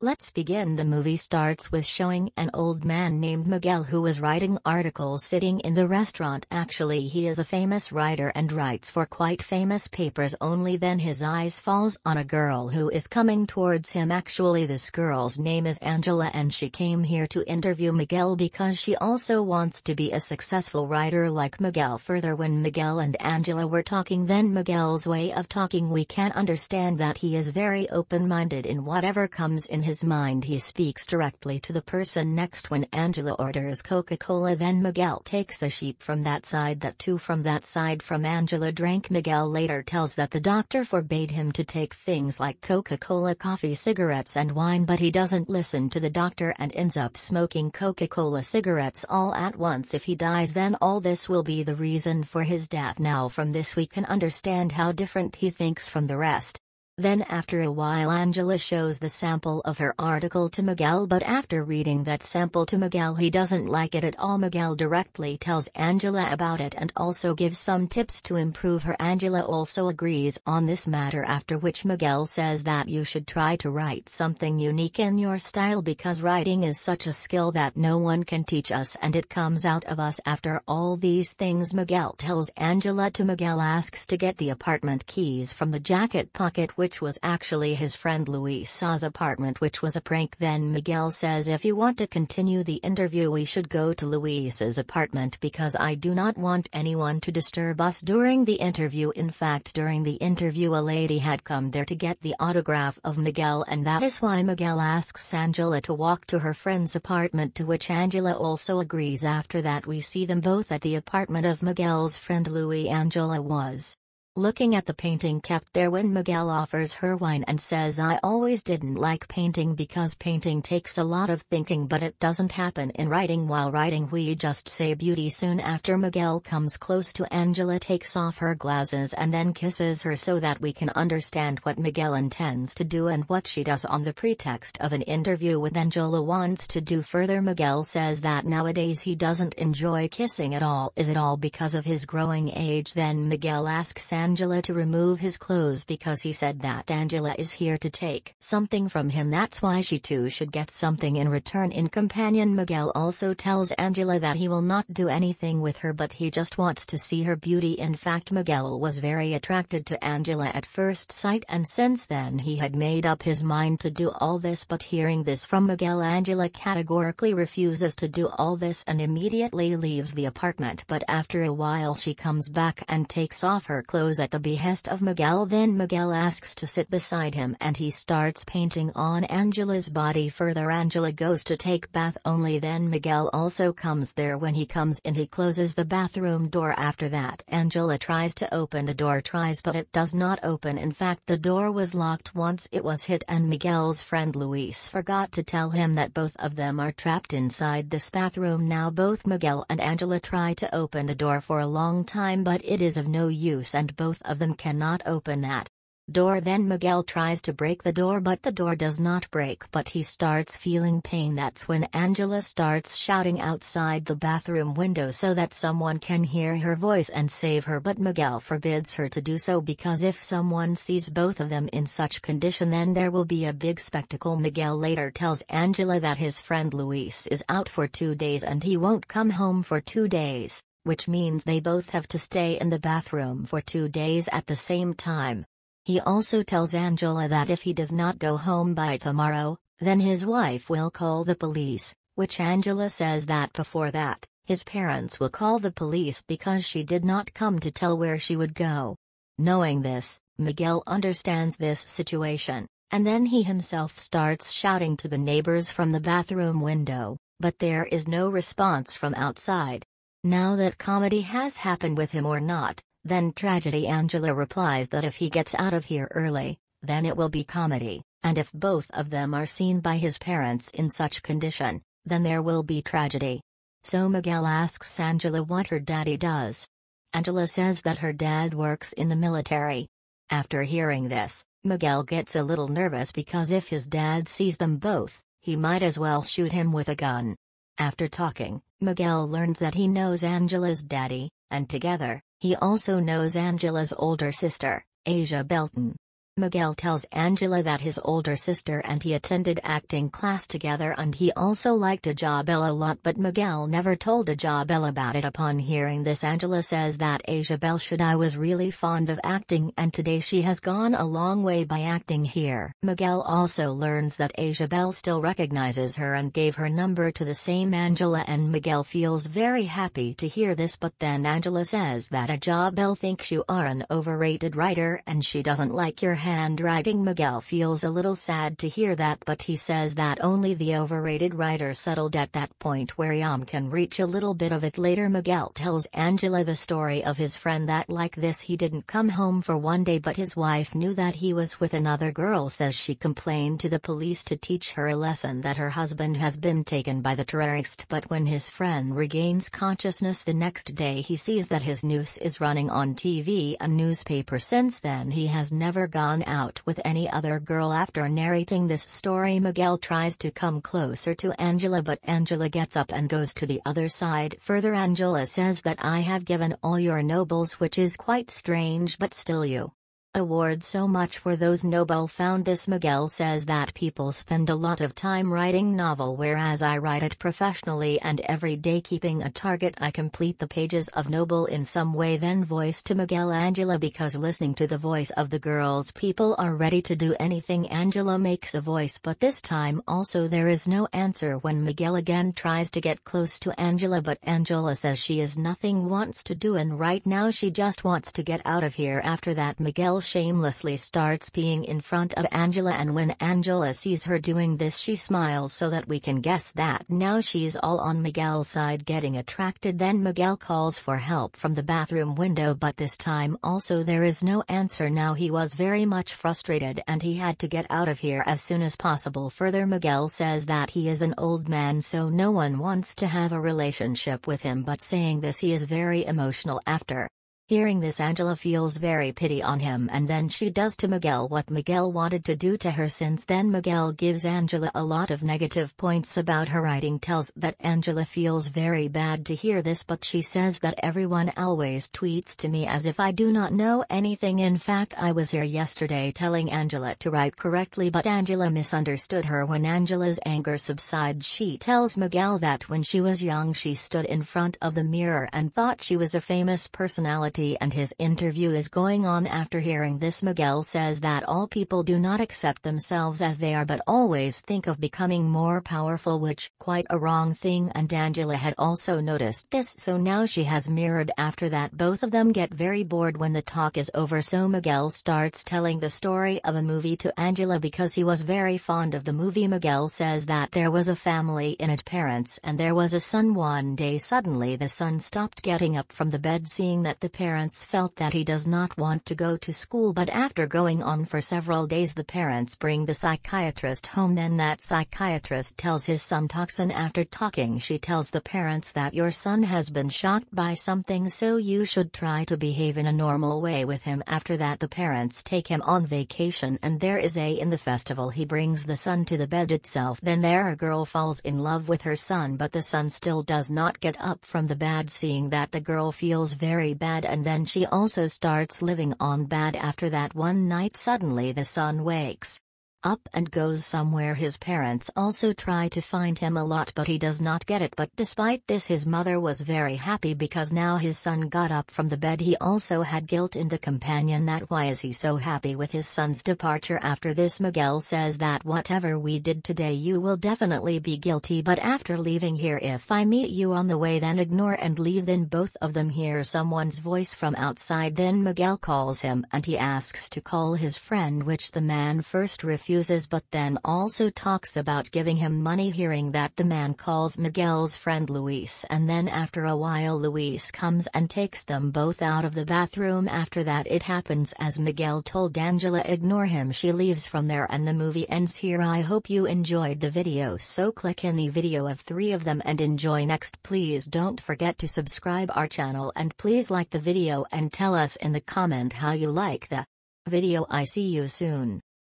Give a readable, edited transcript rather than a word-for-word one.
Let's begin. The movie starts with showing an old man named Miguel who is writing articles sitting in the restaurant. Actually, he is a famous writer and writes for quite famous papers. Only then his eyes falls on a girl who is coming towards him. Actually, this girl's name is Angela and she came here to interview Miguel because she also wants to be a successful writer like Miguel. Further, when Miguel and Angela were talking, then Miguel's way of talking, we can understand that he is very open-minded in whatever comes in his mind. He speaks directly to the person next. When Angela orders Coca-Cola, then Miguel takes a sheep from that side, that two from that side from Angela drank. Miguel later tells that the doctor forbade him to take things like Coca-Cola, coffee, cigarettes and wine, but he doesn't listen to the doctor and ends up smoking Coca-Cola cigarettes all at once. If he dies, then all this will be the reason for his death. Now from this we can understand how different he thinks from the rest. Then after a while Angela shows the sample of her article to Miguel, but after reading that sample to Miguel he doesn't like it at all. Miguel directly tells Angela about it and also gives some tips to improve her. Angela also agrees on this matter, after which Miguel says that you should try to write something unique in your style because writing is such a skill that no one can teach us and it comes out of us. After all these things Miguel tells Angela to. Miguel asks to get the apartment keys from the jacket pocket, which was actually his friend Luisa's apartment, which was a prank. Then Miguel says, if you want to continue the interview we should go to Luisa's apartment because I do not want anyone to disturb us during the interview. In fact, during the interview a lady had come there to get the autograph of Miguel, and that is why Miguel asks Angela to walk to her friend's apartment, to which Angela also agrees. After that we see them both at the apartment of Miguel's friend Louis. Angela was looking at the painting kept there when Miguel offers her wine and says, I always didn't like painting because painting takes a lot of thinking, but it doesn't happen in writing. While writing we just say beauty. Soon after Miguel comes close to Angela, takes off her glasses and then kisses her so that we can understand what Miguel intends to do and what she does on the pretext of an interview with Angela wants to do. Further, Miguel says that nowadays he doesn't enjoy kissing at all. Is it all because of his growing age? Then Miguel asks Angela to remove his clothes because he said that Angela is here to take something from him, that's why she too should get something in return. In companion, Miguel also tells Angela that he will not do anything with her but he just wants to see her beauty. In fact, Miguel was very attracted to Angela at first sight and since then he had made up his mind to do all this, but hearing this from Miguel, Angela categorically refuses to do all this and immediately leaves the apartment. But after a while she comes back and takes off her clothes at the behest of Miguel. Then Miguel asks to sit beside him and he starts painting on Angela's body. Further, Angela goes to take bath. Only then Miguel also comes there. When he comes in he closes the bathroom door. After that Angela tries to open the door, but it does not open. In fact, the door was locked once it was hit, and Miguel's friend Luis forgot to tell him that both of them are trapped inside this bathroom. Now both Miguel and Angela try to open the door for a long time but it is of no use and both of them cannot open that door. Then Miguel tries to break the door but the door does not break, but he starts feeling pain. That's when Angela starts shouting outside the bathroom window so that someone can hear her voice and save her, but Miguel forbids her to do so because if someone sees both of them in such condition then there will be a big spectacle. Miguel later tells Angela that his friend Luis is out for 2 days and he won't come home for 2 days, which means they both have to stay in the bathroom for 2 days at the same time. He also tells Angela that if he does not go home by tomorrow, then his wife will call the police, which Angela says that before that, his parents will call the police because she did not come to tell where she would go. Knowing this, Miguel understands this situation, and then he himself starts shouting to the neighbors from the bathroom window, but there is no response from outside. Now that comedy has happened with him or not, then tragedy. Angela replies that if he gets out of here early, then it will be comedy, and if both of them are seen by his parents in such condition, then there will be tragedy. So Miguel asks Angela what her daddy does. Angela says that her dad works in the military. After hearing this, Miguel gets a little nervous because if his dad sees them both, he might as well shoot him with a gun. After talking, Miguel learns that he knows Angela's daddy, and together, he also knows Angela's older sister, Asia Belton. Miguel tells Angela that his older sister and he attended acting class together and he also liked Isabel a lot, but Miguel never told Isabel about it. Upon hearing this, Angela says that Isabel should I was really fond of acting and today she has gone a long way by acting here. Miguel also learns that Isabel still recognizes her and gave her number to the same Angela, and Miguel feels very happy to hear this, but then Angela says that Isabel thinks you are an overrated writer and she doesn't like your handwriting. Miguel feels a little sad to hear that, but he says that only the overrated writer settled at that point where can reach a little bit of it. Later Miguel tells Angela the story of his friend that like this he didn't come home for one day but his wife knew that he was with another girl. Says she complained to the police to teach her a lesson that her husband has been taken by the terrorist, but when his friend regains consciousness the next day he sees that his news is running on TV and newspaper. Since then he has never gone out with any other girl. After narrating this story, Miguel tries to come closer to Angela, but Angela gets up and goes to the other side. Further, Angela says that I have given all your nobles, which is quite strange, but still you award so much for those noble. Found this. Miguel says that people spend a lot of time writing novel, whereas I write it professionally and every day keeping a target. I complete the pages of noble in some way. Then voice to Miguel Angela, because listening to the voice of the girls people are ready to do anything. Angela makes a voice, but this time also there is no answer when Miguel again tries to get close to Angela, but Angela says she is nothing wants to do and right now she just wants to get out of here. After that Miguel shamelessly starts peeing in front of Angela, and when Angela sees her doing this she smiles so that we can guess that now she's all on Miguel's side, getting attracted. Then Miguel calls for help from the bathroom window, but this time also there is no answer. Now he was very much frustrated and he had to get out of here as soon as possible. Further, Miguel says that he is an old man so no one wants to have a relationship with him, but saying this he is very emotional. After hearing this, Angela feels very pity on him and then she does to Miguel what Miguel wanted to do to her. Since then Miguel gives Angela a lot of negative points about her writing, tells that Angela feels very bad to hear this, but she says that everyone always tweets to me as if I do not know anything. In fact, I was here yesterday telling Angela to write correctly, but Angela misunderstood her. When Angela's anger subsides, she tells Miguel that when she was young she stood in front of the mirror and thought she was a famous personality and his interview is going on. After hearing this, Miguel says that all people do not accept themselves as they are but always think of becoming more powerful, which quite a wrong thing, and Angela had also noticed this, so now she has mirrored. After that both of them get very bored when the talk is over, so Miguel starts telling the story of a movie to Angela because he was very fond of the movie. Miguel says that there was a family in it, parents and there was a son. One day suddenly the son stopped getting up from the bed, seeing that the parents felt that he does not want to go to school, but after going on for several days the parents bring the psychiatrist home. Then that psychiatrist tells his son toxin. After talking she tells the parents that your son has been shocked by something, so you should try to behave in a normal way with him. After that the parents take him on vacation and there is in the festival he brings the son to the bed itself. Then there a girl falls in love with her son, but the son still does not get up from the bed. Seeing that the girl feels very bad and then she also starts living on bad. After that one night suddenly the son wakes up and goes somewhere. His parents also try to find him a lot but he does not get it, but despite this his mother was very happy because now his son got up from the bed. He also had guilt in the companion that why is he so happy with his son's departure. After this Miguel says that whatever we did today you will definitely be guilty, but after leaving here if I meet you on the way then ignore and leave. Then both of them hear someone's voice from outside. Then Miguel calls him and he asks to call his friend, which the man first refuses but then also talks about giving him money. Hearing that the man calls Miguel's friend Luis, and then after a while Luis comes and takes them both out of the bathroom. After that it happens as Miguel told Angela ignore him. She leaves from there and the movie ends here. I hope you enjoyed the video, so click any video of 3 of them and enjoy next. Please don't forget to subscribe our channel and please like the video and tell us in the comment how you like the video. I see you soon.